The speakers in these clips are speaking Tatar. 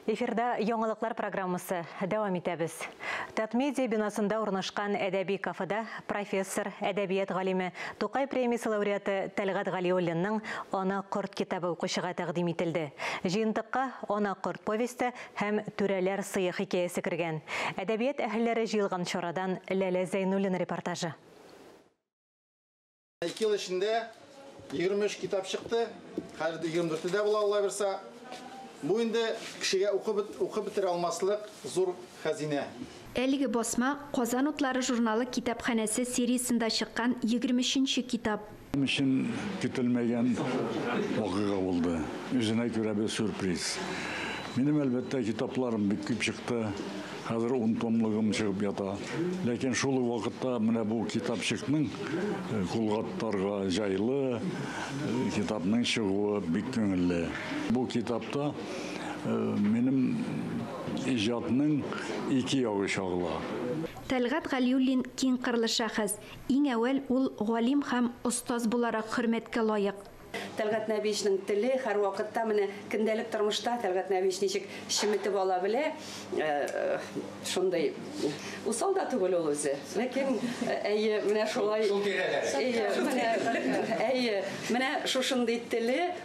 Эфирда яңалыклар программасы дәвам итәбез. Татмедиа бинасында урнашкан әдәби кафеда профессор, әдәбият галиме, Тукай премиясе лауреаты Тәлгат Галиуллинның «Ана корт» китабы укучыга тәкъдим ителде. Җыентыкка «Ана корт» повесте һәм «Түрәләр сые» хикәясе кергән. Әдәбият әһелләре җыелган чарадан Ләлә Зәйнуллина репортажы. 2 ел эчендә 23 китап чыкты. Хәзер 24-дә була Алла берсә. Бу инде кешегә укып бетерә алмаслык зур хәзинә. Әлеге басма Казан утлары журналы китапханәсе сериясендә чыккан 23-нче китап. Мишин көтелмәгән вакыйга булды. Үзенә күрә бер сюрприз. Минем әлбәттә китапларым бик күп чыкты. Хәзер 10 томлыгым чыгып ята. Ләкин шул вакытта менә бу китапчыкның кулгаттарга җайлы, китапның чыгуы бик күңелле. Бу китапта минем иҗатның ике ягы чагыла. Тәлгат Галиуллин киң кырлы шәхес. Иң әүвәл ул галим һәм остаз буларак хөрмәткә лаек. Тәлгат Нәбиевичнең теле һәр вакытта менә көндәлек тормышта Тәлгат Нәбиевич ничек шиметеп ала белә, шундай усал да түгел ул үзе. Ләкин менә шулай менә шушындый теле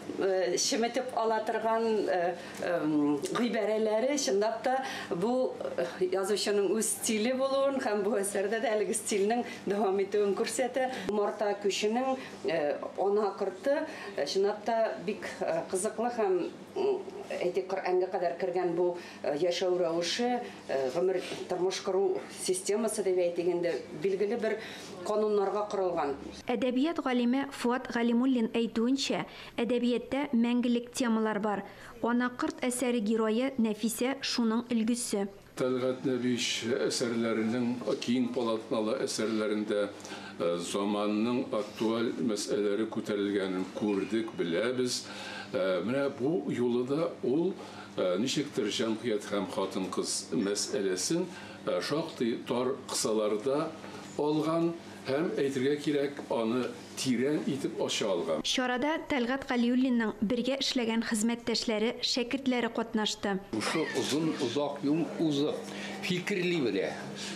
шиметеп ала торган гыйбарәләре чынлап та бу язучының үз стиле булуын һәм бу әсәрдә дә әлеге стильнең дәвам итүен күрсәтә. Марта Күченең «Ана корты» чынлап та бик кызыклы һәм Коръәнгә кадәр кергән бу яшәү рәвеше, гомер тормыш кору системасы дип әйтгәндә билгеле бер кануннарга корылган. Әдәбият галиме Фуат Галимуллин әйтүенчә, әдәбиятта мәңгелек темалар бар. Ана корт әсәре герое Нәфисә шуның өлгесе. Тәлгат Нәбиевич әсәрләренең киң палатналы әсәрләрендә заманның актуаль мәсьәләләре күтәрелгәнен күрдек, беләбез. Менә бу юлда ул ничектер җәмгыять һәм хатын-кыз мәсьәләсен шактый тар кысаларда алган һәм әйтергә кирәк, аны тирән итеп ача алган. Чарада Тәлгат Галиуллинның бергә эшләгән хезмәттәшләре, шәкертләре катнашты. Шу узын узак юл узып, фикерли белә,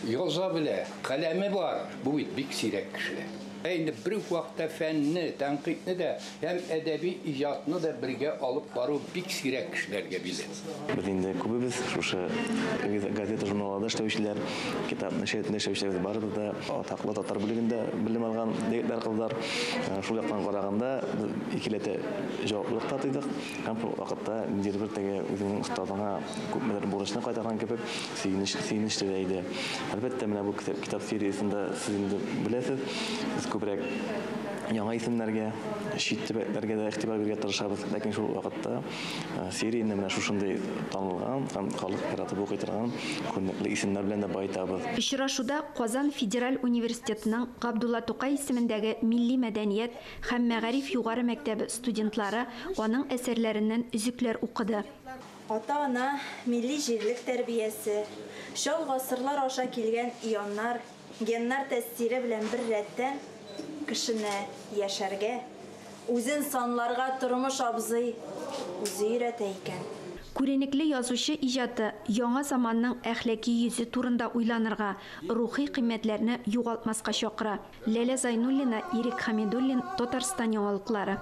яза белә, каләме бар. Бу бик сирәк кешеләр. Әйне бер вакытта фәнне, тәнкыйтьне дә һәм әдәби иҗатны да бергә алып бару бик сирәк кешеләргә биле. Без инде күбебез шушы газета журналларда эшләүчеләр, китап нәшриятында эшләүчеләр бар да, атаклы татар бүлегендә белем алган егетләр, кызлар. Шул яктан караганда икеләтә җаваплылык татыйдык. Һәм бу вакытта бер тәгә үзенең остазына күпмедер бурычны кайтарган кебек сөйнеш тә иде. Әлбәттә менә бу китап сериясендә сез инде беләсез, күбрәк яңа исемнәргә, чит төбәкләргә дә игътибар бирергә тырышабыз. Ләкин шул вакытта серияне менә шушындый танылган һәм халык яратып укый торган күренекле исемнәр белән дә байтабыз. Очрашуда Казан Федераль университетының Габдулла Тукай исемендәге Милли мәдәният һәм мәгариф югары мәктәбе студентлары аның әсәрләреннән өзекләр укыды. Ата-ана милли җирлек тәрбиясе, шул гасырлар аша килгән ионнар, геннар тәэсире белән бер рәттән кешене яшәргә, үзен санларга тормыш абзый үзе өйрәтә икән. Күренекле язучы иҗаты яңа заманның әхлаки йөзе турында уйланырга, рухи кыйммәтләрне югалтмаска чакыра. Ләлә Зәйнуллина, Ирек Хәмидуллин, Татарстан яңалыклары.